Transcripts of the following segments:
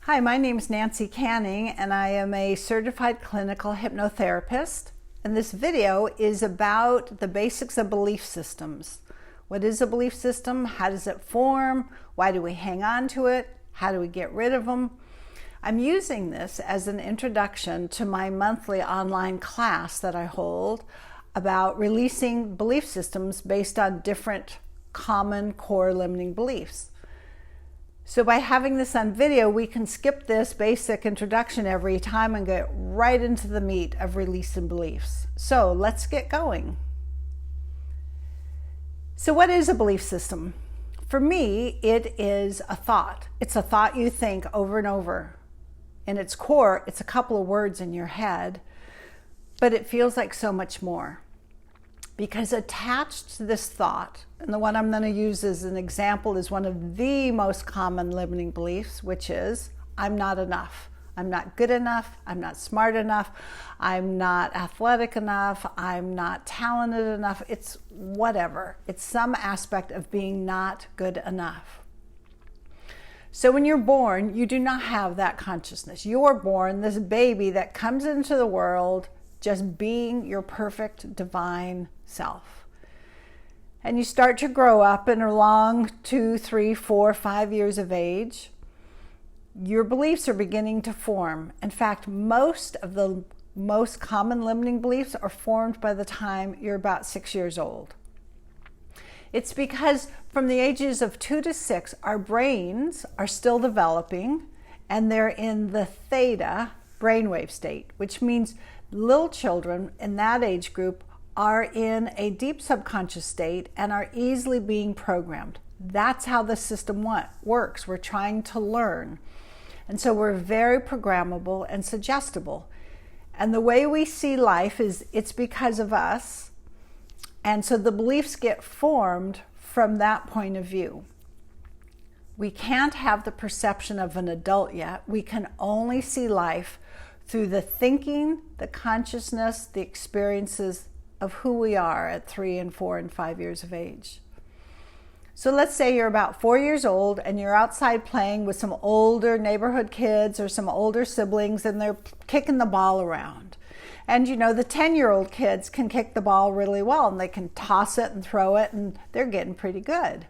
Hi, my name is Nancy Canning and I am a certified clinical hypnotherapist. And this video is about the basics of belief systems. What is a belief system? How does it form? Why do we hang on to it? How do we get rid of them? I'm using this as an introduction to my monthly online class that I hold about releasing belief systems based on different common core limiting beliefs. So by having this on video, we can skip this basic introduction every time and get right into the meat of releasing beliefs. So let's get going. So what is a belief system? For me, it is a thought. It's a thought you think over and over. In its core, it's a couple of words in your head, but it feels like so much more. Because attached to this thought, and the one I'm going to use as an example is one of the most common limiting beliefs, which is, I'm not enough. I'm not good enough. I'm not smart enough. I'm not athletic enough. I'm not talented enough. It's whatever. It's some aspect of being not good enough. So when you're born, you do not have that consciousness. You're born this baby that comes into the world just being your perfect divine self. And you start to grow up and along 2, 3, 4, 5 years of age, your beliefs are beginning to form. In fact, most of the most common limiting beliefs are formed by the time you're about 6 years old. It's because from the ages of 2 to 6, our brains are still developing and they're in the theta brainwave state, which means little children in that age group are in a deep subconscious state and are easily being programmed. That's how the system works. We're trying to learn. And so we're very programmable and suggestible. And the way we see life is it's because of us. And so the beliefs get formed from that point of view. We can't have the perception of an adult yet. We can only see life through the thinking, the consciousness, the experiences of who we are at 3 and 4 and 5 years of age. So let's say you're about 4 years old and you're outside playing with some older neighborhood kids or some older siblings and they're kicking the ball around. And you know, the 10-year-old kids can kick the ball really well and they can toss it and throw it and they're getting pretty good.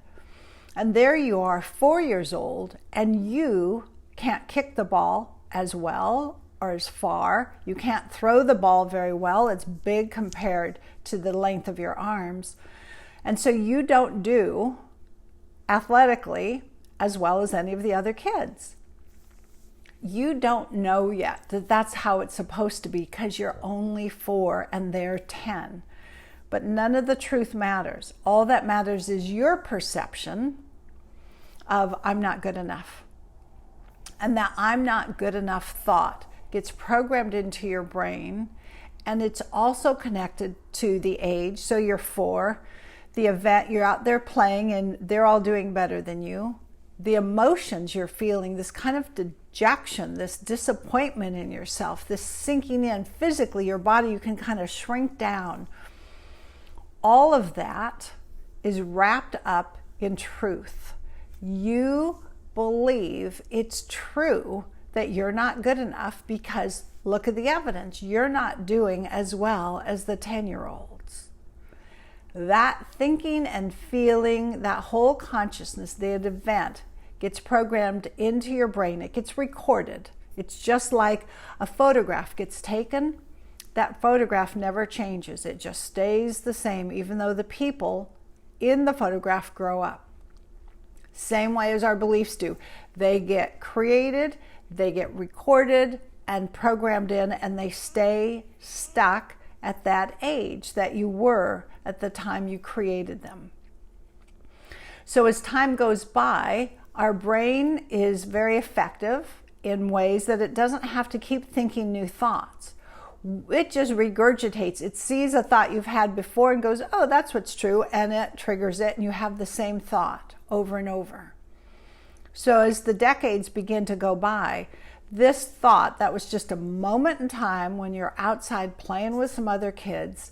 And there you are, 4 years old, and you can't kick the ball as well or as far. You can't throw the ball very well. It's big compared to the length of your arms. And so you don't do athletically as well as any of the other kids. You don't know yet that that's how it's supposed to be because you're only 4 and they're 10. But none of the truth matters. All that matters is your perception of I'm not good enough. And that I'm not good enough thought gets programmed into your brain, and it's also connected to the age. So you're 4, the event, you're out there playing and they're all doing better than you. The emotions you're feeling, this kind of dejection, this disappointment in yourself, this sinking in physically, your body, you can kind of shrink down. All of that is wrapped up in truth. You believe it's true that you're not good enough because look at the evidence. You're not doing as well as the 10-year-olds. That thinking and feeling, that whole consciousness, that event gets programmed into your brain. It gets recorded. It's just like a photograph gets taken. That photograph never changes. It just stays the same even though the people in the photograph grow up. Same way as our beliefs do. They get created, they get recorded and programmed in, and they stay stuck at that age that you were at the time you created them. So as time goes by, our brain is very effective in ways that it doesn't have to keep thinking new thoughts. It just regurgitates. It sees a thought you've had before and goes, oh, that's what's true, and it triggers it, and you have the same thought over and over. So as the decades begin to go by, this thought that was just a moment in time when you're outside playing with some other kids,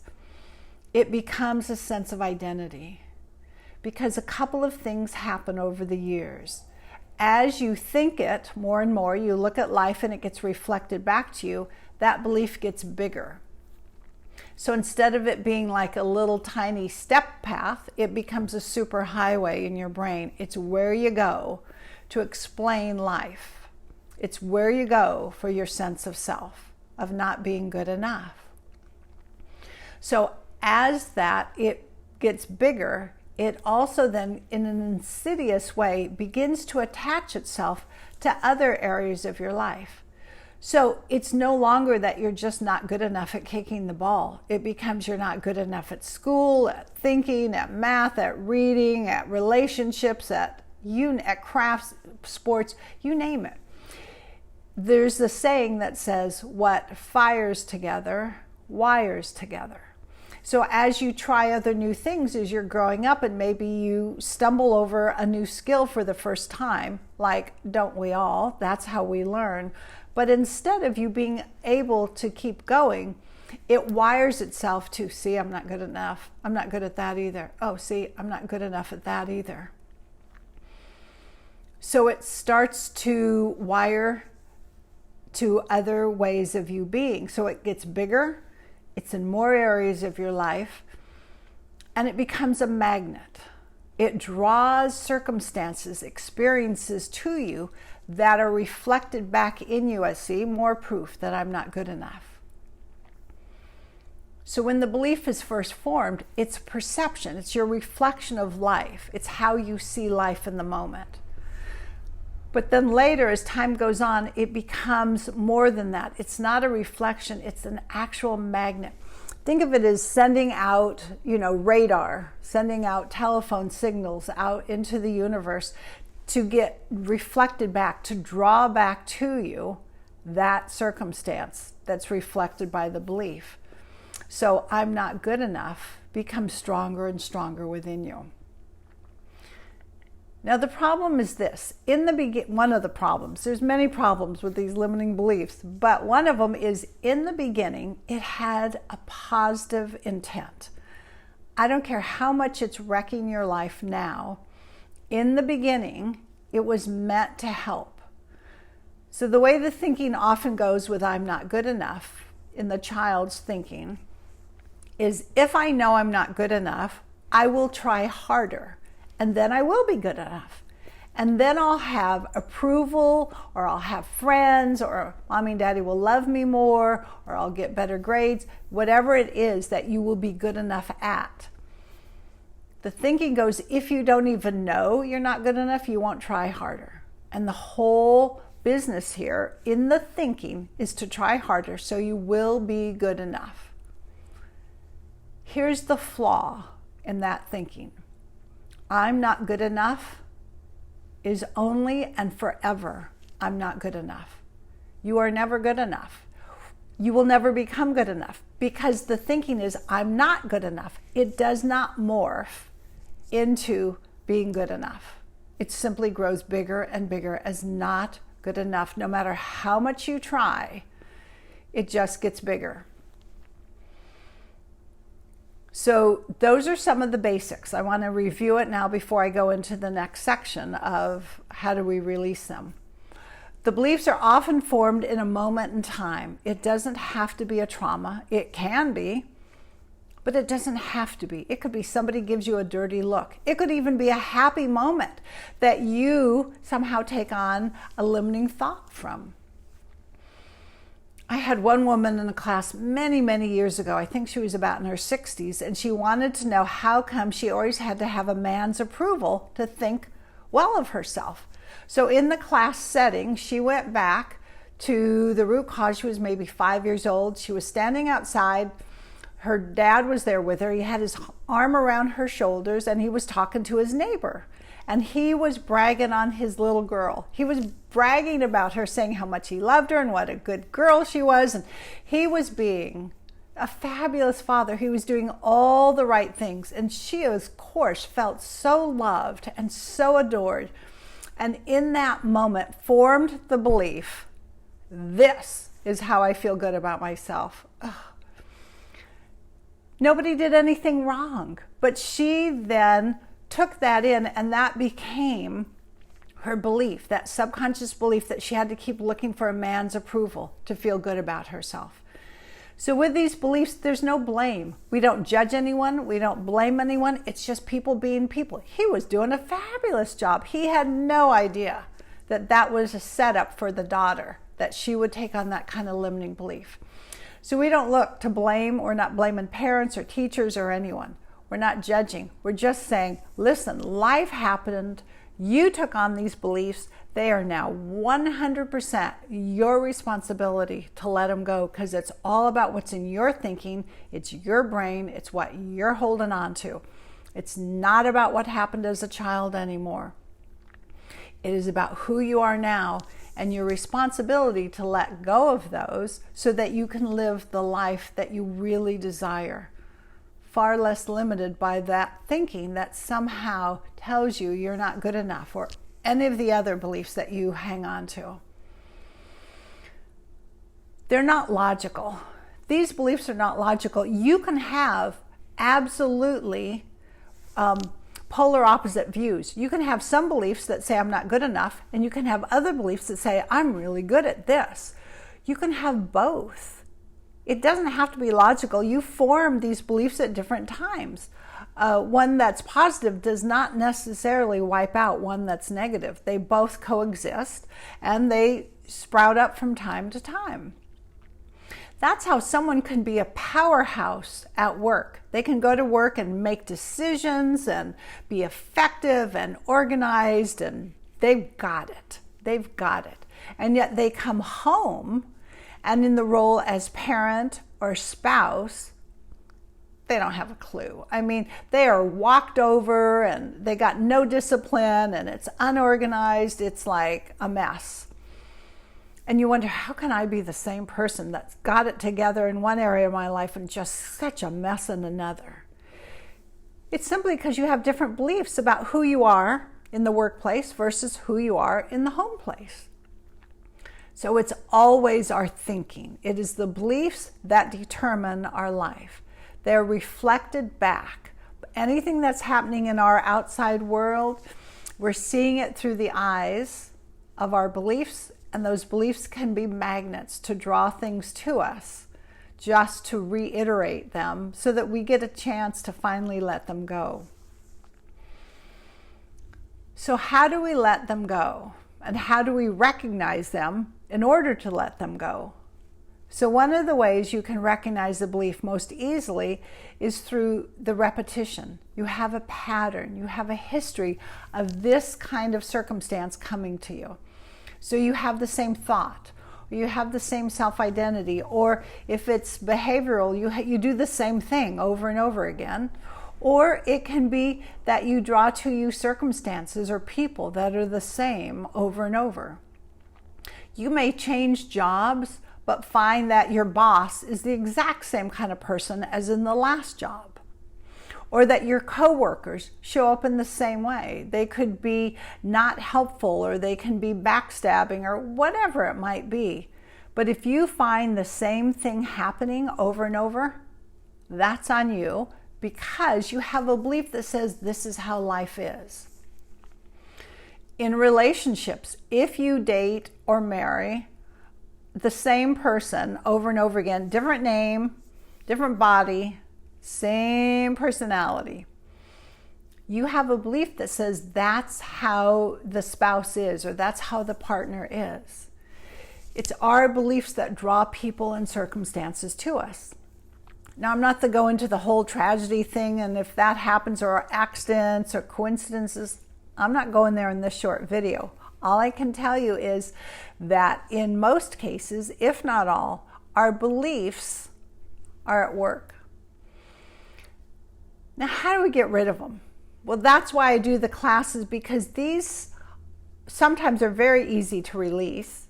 it becomes a sense of identity. Because a couple of things happen over the years. as you think it more and more, you look at life and it gets reflected back to you, that belief gets bigger. So instead of it being like a little tiny step path, it becomes a super highway in your brain. It's where you go to explain life. It's where you go for your sense of self, of not being good enough. So as that it gets bigger, it also then, in an insidious way, begins to attach itself to other areas of your life. So it's no longer that you're just not good enough at kicking the ball. It becomes you're not good enough at school, at thinking, at math, at reading, at relationships, at crafts, sports, you name it. There's the saying that says, what fires together, wires together. So as you try other new things as you're growing up, and maybe you stumble over a new skill for the first time, like don't we all? That's how we learn. But instead of you being able to keep going, it wires itself to, see, I'm not good enough. I'm not good at that either. Oh, see, I'm not good enough at that either. So it starts to wire to other ways of you being. So it gets bigger. It's in more areas of your life, and it becomes a magnet. It draws circumstances, experiences to you that are reflected back in you as, see, more proof that I'm not good enough. So when the belief is first formed, it's perception. It's your reflection of life. It's how you see life in the moment. But then later, as time goes on, it becomes more than that. It's not a reflection, it's an actual magnet. Think of it as sending out, radar, sending out telephone signals out into the universe to get reflected back, to draw back to you that circumstance that's reflected by the belief. So I'm not good enough becomes stronger and stronger within you. Now the problem is this, one of the problems, there's many problems with these limiting beliefs, but one of them is in the beginning, it had a positive intent. I don't care how much it's wrecking your life now, in the beginning, it was meant to help. So the way the thinking often goes with I'm not good enough in the child's thinking is if I know I'm not good enough, I will try harder. And then I will be good enough. And then I'll have approval, or I'll have friends, or mommy and daddy will love me more, or I'll get better grades, whatever it is that you will be good enough at. The thinking goes, if you don't even know you're not good enough, you won't try harder. And the whole business here in the thinking is to try harder so you will be good enough. Here's the flaw in that thinking. I'm not good enough is only and forever I'm not good enough. You are never good enough. You will never become good enough because the thinking is I'm not good enough. It does not morph into being good enough. It simply grows bigger and bigger as not good enough. No matter how much you try, it just gets bigger. So those are some of the basics. I want to review it now before I go into the next section of how do we release them. The beliefs are often formed in a moment in time. It doesn't have to be a trauma. It can be, but it doesn't have to be. It could be somebody gives you a dirty look. It could even be a happy moment that you somehow take on a limiting thought from. I had one woman in a class many, many years ago. I think she was about in her 60s, and she wanted to know how come she always had to have a man's approval to think well of herself. So in the class setting, she went back to the root cause. She was maybe 5 years old. She was standing outside. Her dad was there with her. He had his arm around her shoulders, and he was talking to his neighbor. And he was bragging on his little girl. He was bragging about her, saying how much he loved her and what a good girl she was. And he was being a fabulous father. He was doing all the right things. And she, of course, felt so loved and so adored. And in that moment formed the belief, this is how I feel good about myself. Ugh. Nobody did anything wrong. But she then took that in, and that became her belief, that subconscious belief that she had to keep looking for a man's approval to feel good about herself. So with these beliefs, there's no blame. We don't judge anyone. We don't blame anyone. It's just people being people. He was doing a fabulous job. He had no idea that that was a setup for the daughter, that she would take on that kind of limiting belief. So we don't look to blame. We're not blaming parents or teachers or anyone. We're not judging. We're just saying, listen, life happened. You took on these beliefs. They are now 100% your responsibility to let them go, because it's all about what's in your thinking. It's your brain. It's what you're holding on to. It's not about what happened as a child anymore. It is about who you are now and your responsibility to let go of those so that you can live the life that you really desire. Far less limited by that thinking that somehow tells you you're not good enough, or any of the other beliefs that you hang on to. They're not logical. These beliefs are not logical. You can have absolutely polar opposite views. You can have some beliefs that say I'm not good enough, and you can have other beliefs that say I'm really good at this. You can have both. It doesn't have to be logical. You form these beliefs at different times. One that's positive does not necessarily wipe out one that's negative. They both coexist, and they sprout up from time to time. That's how someone can be a powerhouse at work. They can go to work and make decisions and be effective and organized, and they've got it. They've got it. And yet they come home, and in the role as parent or spouse, they don't have a clue. I mean, they are walked over and they got no discipline, and it's unorganized. It's like a mess. And you wonder, how can I be the same person that's got it together in one area of my life and just such a mess in another? It's simply because you have different beliefs about who you are in the workplace versus who you are in the home place. So it's always our thinking. It is the beliefs that determine our life. They're reflected back. Anything that's happening in our outside world, we're seeing it through the eyes of our beliefs, and those beliefs can be magnets to draw things to us, just to reiterate them so that we get a chance to finally let them go. So how do we let them go? And how do we recognize them in order to let them go? So one of the ways you can recognize the belief most easily is through the repetition. You have a pattern, you have a history of this kind of circumstance coming to you. So you have the same thought, or you have the same self-identity, or if it's behavioral, you do the same thing over and over again. Or it can be that you draw to you circumstances or people that are the same over and over. You may change jobs, but find that your boss is the exact same kind of person as in the last job. Or that your coworkers show up in the same way. They could be not helpful, or they can be backstabbing, or whatever it might be. But if you find the same thing happening over and over, that's on you, because you have a belief that says this is how life is. In relationships, if you date or marry the same person over and over again, different name, different body, same personality, you have a belief that says that's how the spouse is, or that's how the partner is. It's our beliefs that draw people and circumstances to us. Now, I'm not to go into the whole tragedy thing, and if that happens, or accidents or coincidences, I'm not going there in this short video. All I can tell you is that in most cases, if not all, our beliefs are at work. Now, how do we get rid of them? Well, that's why I do the classes, because these sometimes are very easy to release.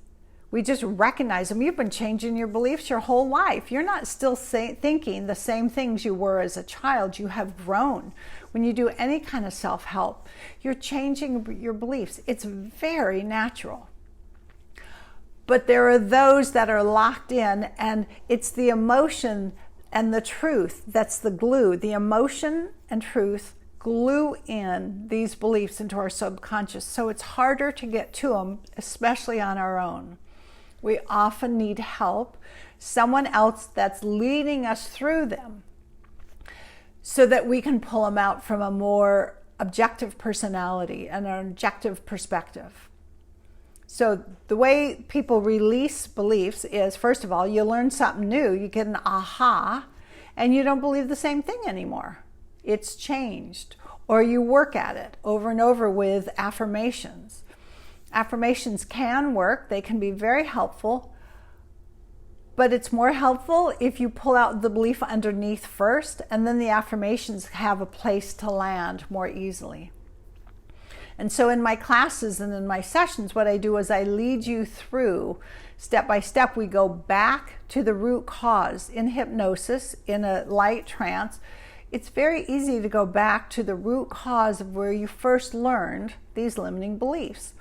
We just recognize them. You've been changing your beliefs your whole life. You're not still thinking the same things you were as a child. You have grown. When you do any kind of self-help, you're changing your beliefs. It's very natural. But there are those that are locked in, and it's the emotion and the truth that's the glue. The emotion and truth glue in these beliefs into our subconscious, so it's harder to get to them, especially on our own. We often need help, someone else that's leading us through them, so that we can pull them out from a more objective personality and an objective perspective. So the way people release beliefs is, first of all, you learn something new, you get an aha, and you don't believe the same thing anymore. It's changed. Or you work at it over and over with affirmations. Affirmations can work, they can be very helpful, but it's more helpful if you pull out the belief underneath first, and then the affirmations have a place to land more easily. And so in my classes and in my sessions, what I do is I lead you through, step by step, we go back to the root cause. In hypnosis, in a light trance, it's very easy to go back to the root cause of where you first learned these limiting beliefs.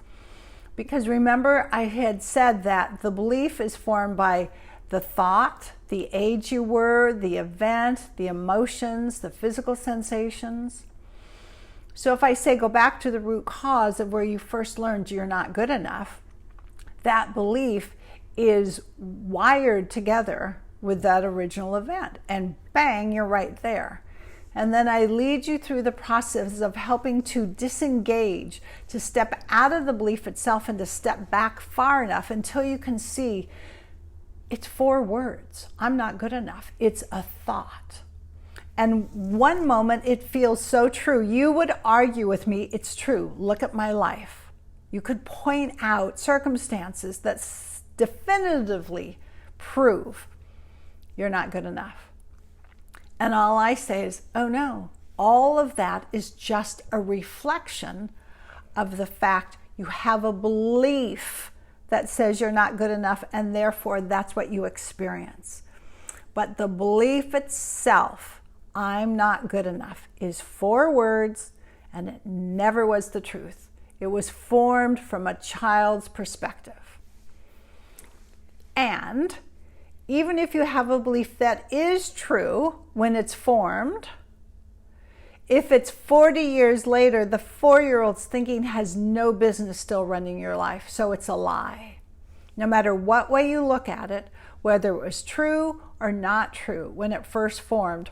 Because remember, I had said that the belief is formed by the thought, the age you were, the event, the emotions, the physical sensations. So if I say go back to the root cause of where you first learned you're not good enough, that belief is wired together with that original event. And bang, you're right there. And then I lead you through the process of helping to disengage, to step out of the belief itself and to step back far enough until you can see it's 4 words. I'm not good enough. It's a thought. And one moment it feels so true. You would argue with me, it's true. Look at my life. You could point out circumstances that definitively prove you're not good enough. And all I say is, oh no, all of that is just a reflection of the fact you have a belief that says you're not good enough, and therefore that's what you experience. But the belief itself, I'm not good enough, is 4 words, and it never was the truth. It was formed from a child's perspective. And even if you have a belief that is true when it's formed, if it's 40 years later, the 4-year-old's thinking has no business still running your life, so it's a lie. No matter what way you look at it, whether it was true or not true when it first formed,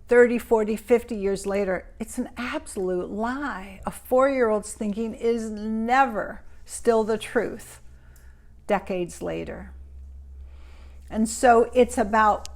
30, 40, 50 years later, it's an absolute lie. A 4-year-old's thinking is never still the truth decades later. And so it's about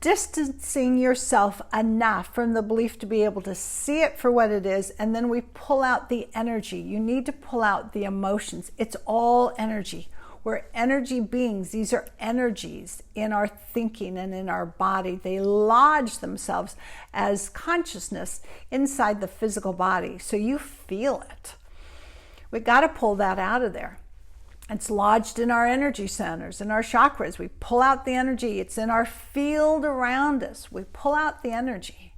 distancing yourself enough from the belief to be able to see it for what it is, and then we pull out the energy. You need to pull out the emotions. It's all energy. We're energy beings. These are energies in our thinking and in our body. They lodge themselves as consciousness inside the physical body, so you feel it. We got to pull that out of there. It's lodged in our energy centers, in our chakras. We pull out the energy. It's in our field around us. We pull out the energy.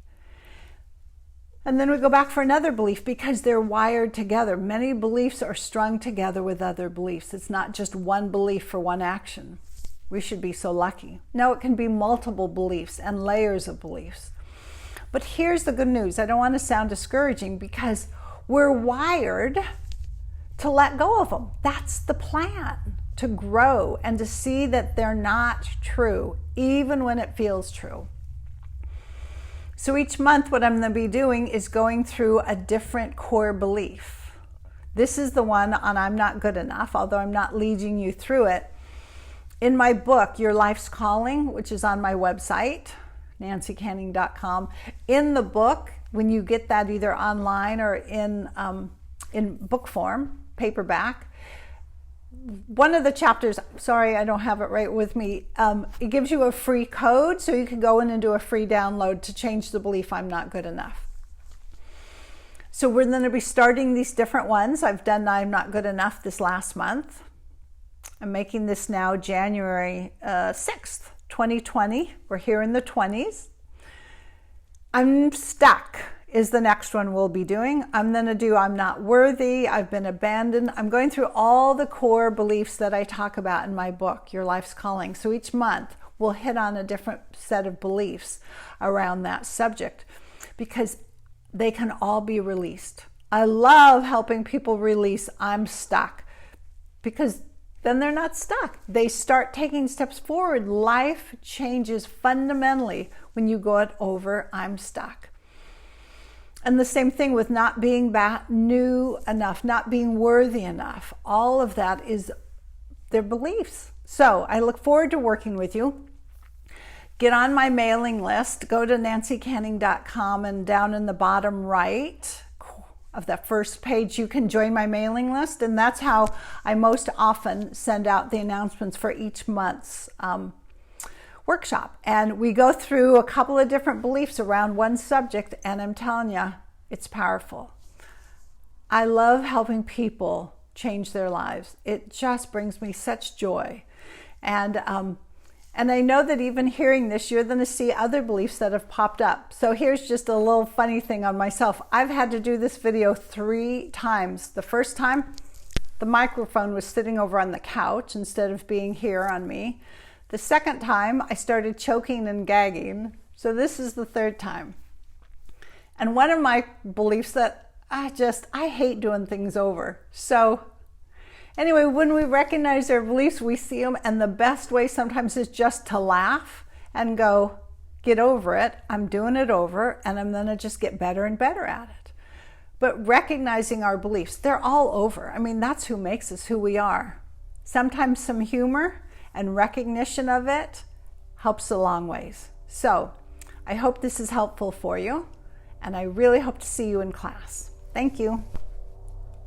And then we go back for another belief because they're wired together. Many beliefs are strung together with other beliefs. It's not just one belief for one action. We should be so lucky. No, it can be multiple beliefs and layers of beliefs. But here's the good news. I don't want to sound discouraging because we're wired to let go of them. That's the plan, to grow and to see that they're not true, even when it feels true. So each month what I'm going to be doing is going through a different core belief. This is the one on I'm not good enough, although I'm not leading you through it. In my book, Your Life's Calling, which is on my website, nancycanning.com, in the book, when you get that either online or in book form, paperback, one of the chapters, sorry I don't have it right with me, it gives you a free code so you can go in and do a free download to change the belief I'm not good enough. So we're going to be starting these different ones. I've done I'm not good enough this last month. I'm making this now January 6th, 2020. We're here in the 20s. I'm stuck is the next one we'll be doing. I'm going to do I'm not worthy, I've been abandoned. I'm going through all the core beliefs that I talk about in my book, Your Life's Calling. So each month we'll hit on a different set of beliefs around that subject, because they can all be released. I love helping people release "I'm stuck," because then they're not stuck. They start taking steps forward. Life changes fundamentally when you go over "I'm stuck." And the same thing with not being new enough, not being worthy enough. All of that is their beliefs. So I look forward to working with you. Get on my mailing list. Go to nancycanning.com, and down in the bottom right of that first page, you can join my mailing list. And that's how I most often send out the announcements for each month's workshop. And we go through a couple of different beliefs around one subject, and I'm telling you, it's powerful. I love helping people change their lives. It just brings me such joy. And I know that even hearing this, you're going to see other beliefs that have popped up. So here's just a little funny thing on myself. I've had to do this video 3 times. The first time, the microphone was sitting over on the couch instead of being here on me. The second time, I started choking and gagging. So this is the 3rd time. And one of my beliefs that I hate doing things over. So anyway, when we recognize our beliefs, we see them, and the best way sometimes is just to laugh and go, get over it. I'm doing it over, and I'm going to just get better and better at it. But recognizing our beliefs, they're all over. I mean, that's who makes us who we are. Sometimes some humor and recognition of it helps a long ways. So I hope this is helpful for you, and I really hope to see you in class. Thank you.